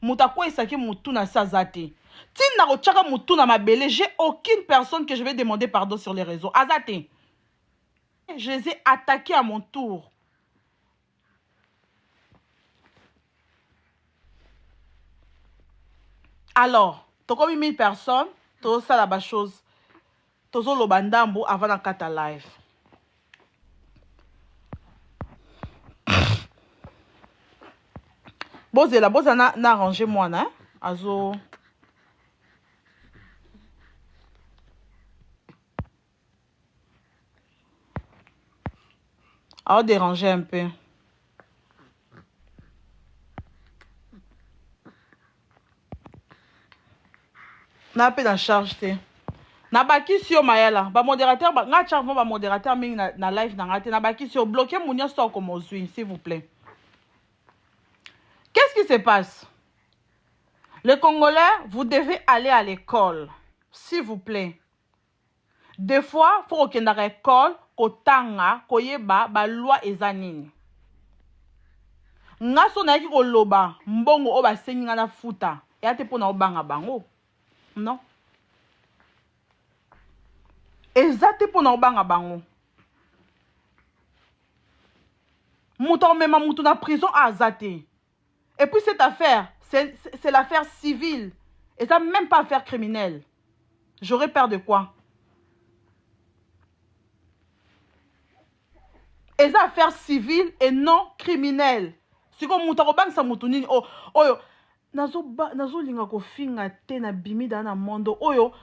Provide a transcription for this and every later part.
Moutako esaki mutuna sazate. Tina rochaka mutuna mabele, j'ai aucune personne que je vais demander pardon sur les réseaux. Azate. Je les ai attaqués à mon tour. Alors, t'as comme 1000 personnes, t'as ça la chose. T'as le bandambo avant la cata live. Bozela, bozana na arrangé moi, hein? Azo. Alors déranger un peu. Na pe na charge te. Na baki sur mayala. Ba modérateur ba nga charge ba modérateur ming na live na ngate na baki sur bloquer mounia store comme ozui s'il vous plaît. Qu'est-ce qui se passe? Les Congolais, vous devez aller à l'école, s'il vous plaît. Des fois, faut que na école kotanga koyeba ba loi ezanini. Nga so na ki ko loba mbongo o ba sengi na futa. Ya te pona obanga bango. Non. Ezate pona obanga bango. Mouton même mouton na prison à azate. Et puis cette affaire, c'est l'affaire civile. Et ça même pas affaire criminelle. J'aurais peur de quoi? Et ça affaire civile et non criminelle. Si comme mouton obang sa mouton nini oyo nazo linga ko finga te na bimi dans na mondo oyo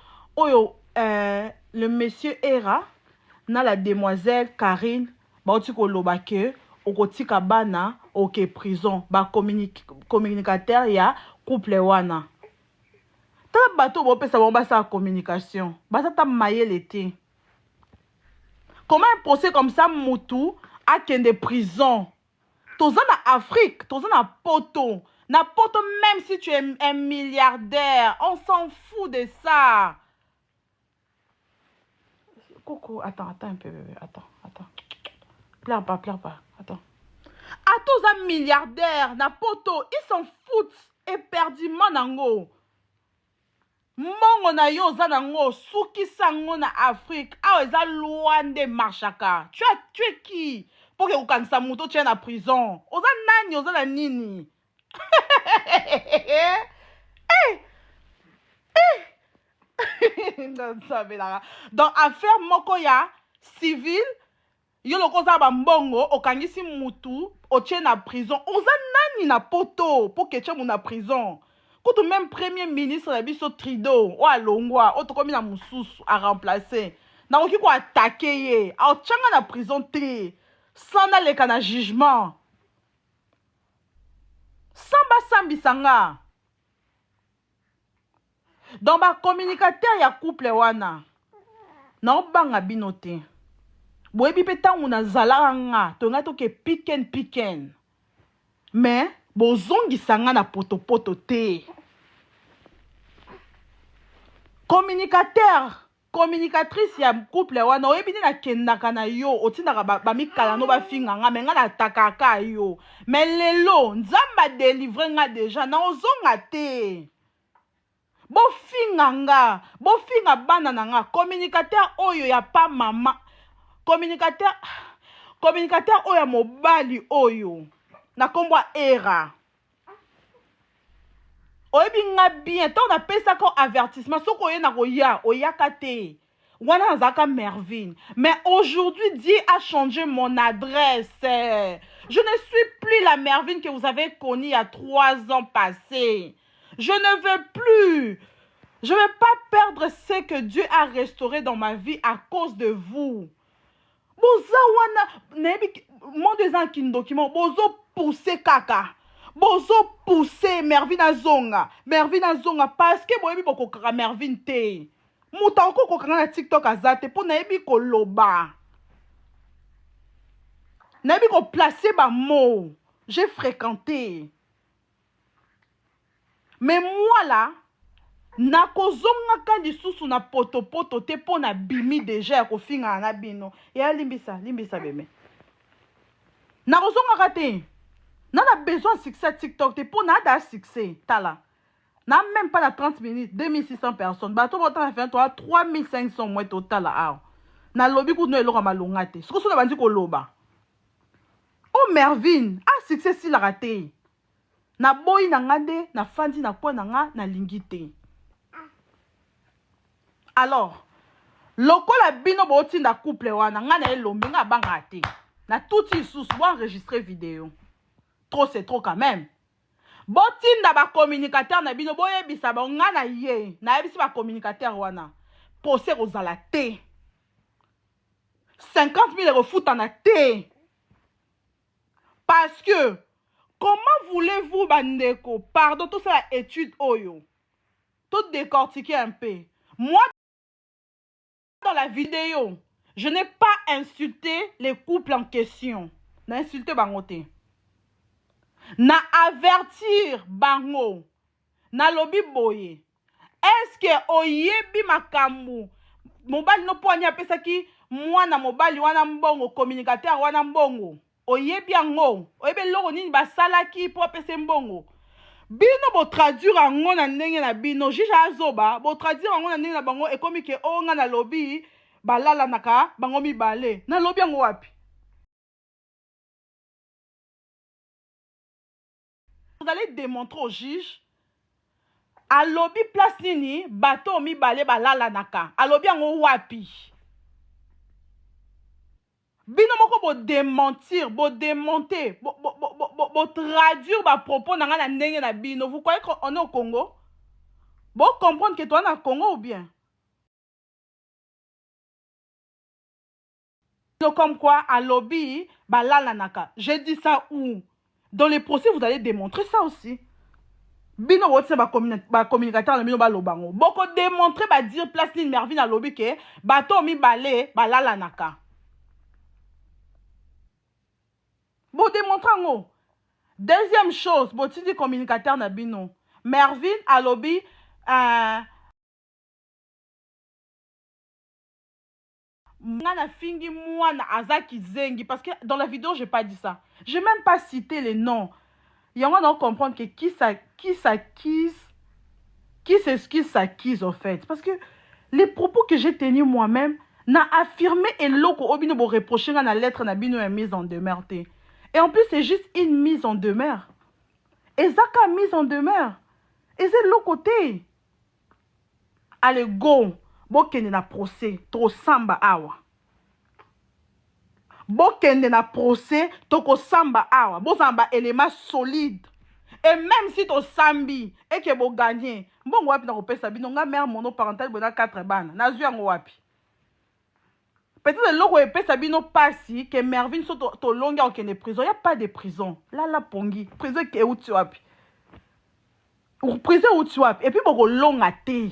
le monsieur Era na la demoiselle Karine ba oti ko loba ke okotika bana ok prison ba communicateur ya couple wana ta bato bo pesa bo ba sa communication ba ta mayele te. Comment un procès comme ça mutu a kende prison? Toza na Afrique, toza na poto. Na poto, même si tu es un milliardaire, on s'en fout de ça. Coco, attends un peu, bébé. Attends. Pleure pas. Attends. À tous un milliardaire, na poto, ils s'en foutent éperdument nango. Mongo na yo za nango, suki sango na Afrique. Ah, eza loin de marchaka. Tu es qui? Pour que ukanisa muto tu es na prison. Oza nani, oza na nini? Donc affaire moko ya civil yo loko za ba mbongo okangisi mutu otie na prison. Oza nani na poto pour que tu mu na prison? Kutu même premier ministre na biso Trudeau o alongwa o tokomi na mususu a remplacer. Na oki ko attaquer ye. A changa na prison te. Sans na leka na jugement. Samba sambisanga. Donc ba communicateur ya couple wana na obanga bino te. Boyebi pe tangu na zalaka nga to nga to ke piken. Mais bozongisa nga na poto te. Communicatrice ya couple wana oyebi na kendaka na yo otindaka ba mikala no ba finga nga me nga na takaka yo. Mais lelo nzamba délivrer nga déjà na ozonga te. Bofinga bana na nga communicateur oyo ya pa mama communicateur oyo ya mobali oyo na kombwa Era oyebi nga bien tant na pesa ko avertissement soko oye na koya oyaka te wana nazaka Mervyn. Mais aujourd'hui Dieu a changé mon adresse. Je ne suis plus la Mervyn que vous avez connue il y a 3 ans passés. Je ne veux plus. Je ne vais pas perdre ce que Dieu a restauré dans ma vie à cause de vous. Boza wana mon deuxième document bozo pousser kaka. Bozo pousser Mervyn azonga parce que boyebi boko kaka Mervyn te. Muta oko kokanga na TikTok azate po na yebi ko loba. Na yebi ko placer ba mot. J'ai fréquenté. Mais moi là nakozongaka lisusu na poto te po na bimi déjà ya kofinga na bino. Ya limbisa beme. Nakozongaka te. a besoin de succès à TikTok. T'es pour nada succès. T'as là. N'a même pas la 30 minutes, 2600 personnes. Bateau, autant fait 3500 moins total là. Na lobby coup no eloko malongate. Ce que ça va dire ko loba. Oh Mervin, ah succès si la raté. Na boy na ngande, na fandi na kwa na nga na lingite. Alors, lokola bino bo tinda couple wana nga na elombi nga banga te. Na tout sous bo enregistrer vidéo. Trop c'est trop quand même. Botinda ba communicateur na bino boyebisa ba nga na ye. Na yebisi ba communicateur wana. Procès ozala te. 50 000 euros fout en a te. Parce que, comment voulez-vous, bandeko, pardon, tout ça, étude oyo, tout décortiquer un peu. Moi, dans la vidéo, je n'ai pas insulté les couples en question. Na insulté bangote. Na avertir bango. Na lobby boye. Est-ce que oyebi makambu? Mobali no poanya pesa ki mwana mobali wana mbongo communicateur wana mbongo. Oyebi yango. Oyebi loko nini basalaki po pesa mbongo. Bino bo traduire yango na ndenge na bino. Jija azoba bo traduire yango na ndenge na bango ekomi ke o nga na lobby balala naka bango mibale. Na lobby yango wapi? Vous allez démontrer au juge a lobby place nini bato mibale balala naka. A lobby yango wapi? Bino moko bo démentir, bo démonter, bo traduire ba propos na nga na ndenge na bino. Vous croyez qu'on est au Congo? Bo comprendre que toi na Congo ou bien? Comme quoi, à lobby, balala naka. J'ai dit ça où? Dans les procès, vous allez démontrer ça aussi. Bino wotse ba communicateur na bino ba lobango. Boko démontrer ba dire place ni Mervin à lobby ke bato mi balé balala naka. Bon démontrant. Deuxième chose, bon tu dis communicateur na bino. Mervin à lobby Mwana fingi mwana azaki zengi parce que dans la vidéo j'ai pas dit ça. J'ai même pas cité les noms. Il y a on comprendre que qui s'excuse s'acquise en fait parce que les propos que j'ai tenus moi-même n'a affirmé et l'autre obino bo reprocher na lettre na bino mise en demeure. Et en plus c'est juste une mise en demeure. Et ça qu'a mise en demeure. Et c'est l'autre côté. Allez go. Bokende na procès. Trop samba awa. Bokende na procès. Toko samba awa. Bozamba élément solide. Et même si to sambi. Et que bo gagné. Bon wapi na kopesa bino. Nga mère monoparentale bona 4 bana. Na zui yango wapi. Peut-être l'autre epesa bino pasi. Que Mervin so to longa okende prison. Y a pas de prison. Là la pongi. Prison ke outi wapi. Ou prison outi wapi. Et puis boko longa te.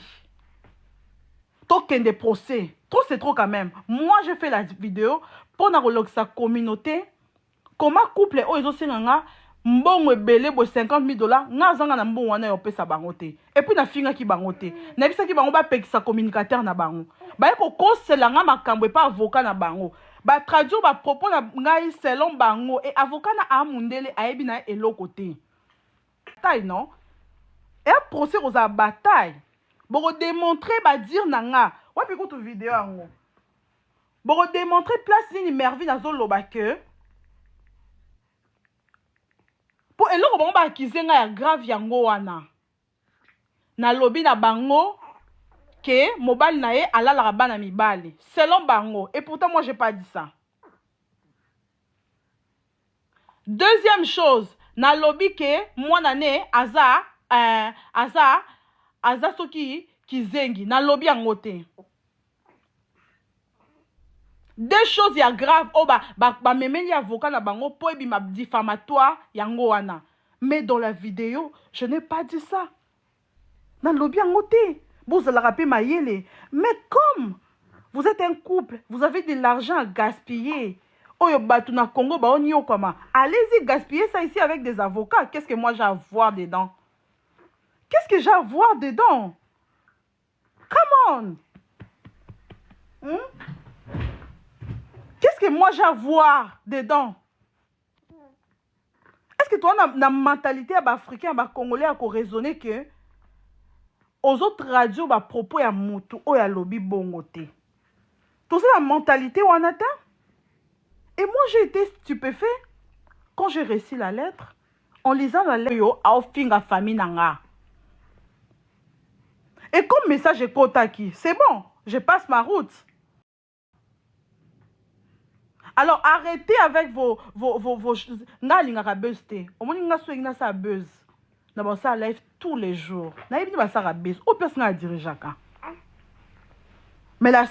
Token des procès. Trop c'est trop quand même. Moi je fais la vidéo pour sa communauté. Comment couple oh ils ont nga mbongo belé bo 50 000 $. Nga zanga na mbongo wana yo pesa bangote. Et puis na finga ki bangote. Na bisa ki bango ba pekisa communicateur na bango. Ba ko kosela nga makambo pas avocat na bango. Ba traduire ba propos na ngai selon bango et avocat na amundele ayebi na eloko te. Bataille non? Et un procès aux bataille. Boko démontrer ba dire nanga. Wapi ko tu vidéo ango. Boko démontrer place ni Mervin azoloba que pour eloko bango ba accuser nga ya grave yango wana. Na lobi na bango que mobile na ye alala bana mibale. Selon bango. Et pourtant moi j'ai pas dit ça. Deuxième chose, na lobi que moi nané aza soki kizengi na lobby angote. Deux choses ya grave oh ba memeli avocat na bango po ebi ma diffamatoire yango wana. Mais dans la vidéo, je n'ai pas dit ça. Na lobby angote. Vous allez rappeler mayele. Mais comme vous êtes un couple, vous avez de l'argent à gaspiller. Oyo batu na Congo ba onyo koma. Allez-y gaspiller ça ici avec des avocats. Qu'est-ce que moi j'ai à voir dedans? Qu'est-ce que j'ai à voir dedans? Come on. Qu'est-ce que moi j'ai à voir dedans? Est-ce que toi, na mentalité africaine, congolais, à raisonner que aux autres radios, propos ya mutu, ou ya lobby bongote. Tout ça, la mentalité, on atteint. Et moi, j'ai été stupéfait quand j'ai reçu la lettre. En lisant la lettre, yo, a offert famille nanga. Et comme message est kotaki, c'est bon, je passe ma route. Alors, arrêtez avec vos nga lingaka buzz te. Au moins, nga so nga sa buzz. Na ba sa live tous les jours. Na yebi ba sa buzz. O pes nga dirigeaka. Mais la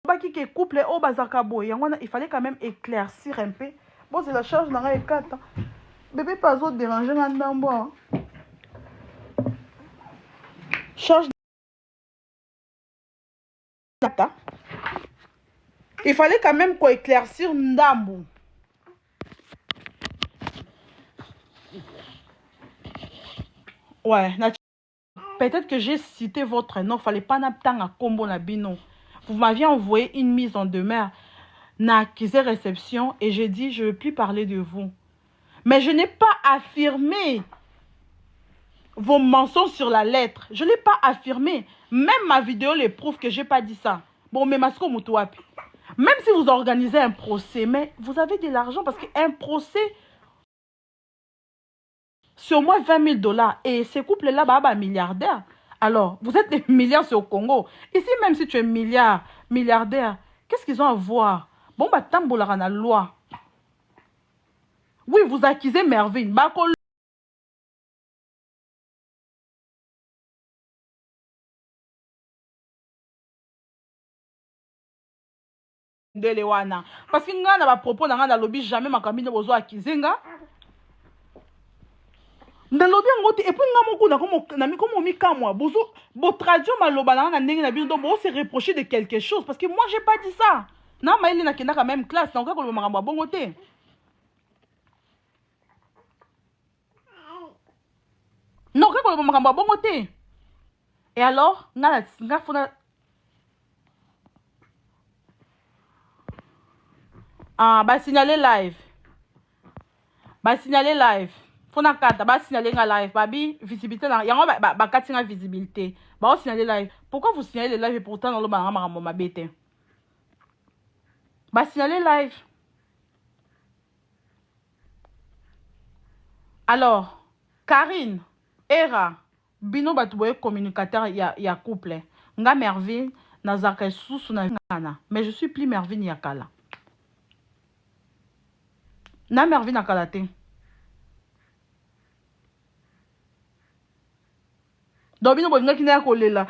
baki ke couple o bazaka boy. Il fallait quand même éclaircir un peu. Bon, c'est la charge na ga 4. Bébé pas autre déranger nga ndambo. Charge. Il fallait quand même qu'on éclaircir ndambo. Ouais, peut-être que j'ai cité votre nom. Fallait pas n'attendre à combo na bino. Vous m'aviez envoyé une mise en demeure. N'a accusé réception et j'ai dit je ne veux plus parler de vous. Mais je n'ai pas affirmé vos mensonges sur la lettre. Je ne l'ai pas affirmé. Même ma vidéo les prouve que je n'ai pas dit ça. Bon, mais Masko Moutouapi. Même si vous organisez un procès, mais vous avez de l'argent parce qu'un procès, c'est au moins 20 000 $. Et ces couples-là, bah, milliardaires. Alors, vous êtes des milliards au Congo. Ici, même si tu es milliardaire, qu'est-ce qu'ils ont à voir? Bon, bah, tamboula la loi. Oui, vous accusez Mervyn. Bako de Lewana. Parce que nga na ba propos na nga na lobby jamais makamine bozo accuser nga. Na lobby ngote et puis nga moko na comme mi kamwa bozo bo traduire maloba na nga ndenge na bino donc bo se reprocher de quelque chose parce que moi j'ai pas dit ça. Na maile na kenda quand même classe na ko lo makambo bongo te. Non ko lo makambo bongo te. Et alors nga fona ah ba signaler live. Ba signaler live. Fona kata ba signaler nga live babi visibilité na yango ba kati nga visibilité. Ba signaler live. Pourquoi vous signalez le live et pourtant dans le ba makambo mabete? Ba signaler live. Alors, Karine, Era, bino batoué communicateur ya couple. Nga Mervyn, nazaka sous na ngana. Mais je suis plus Mervyn yakala. Na Mervyn yakala te. Donc bino bo ngaki na kolela.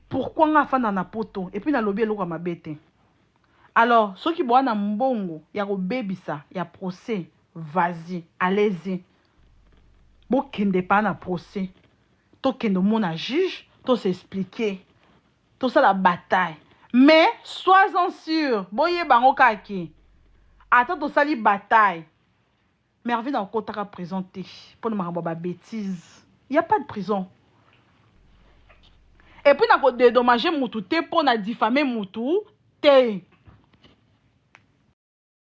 Pourquoi nga fana na poto et puis na lobby eloko mabete. Alors, ceux qui boivent na mbongo, ya ko bebisa, ya procès, vas-y, allez-y. Bo kende pas na procès. To kende mon a juge, to s'expliquer. Tout ça la bataille. Mais sois-en sûr, boye bango kaki. Attends tout ça li bataille. Mervyn a kotaka présenté pour ne pas bêtise. Il y a pas de prison. Et puis na ko dédommager mutu te pour na diffamer mutu te.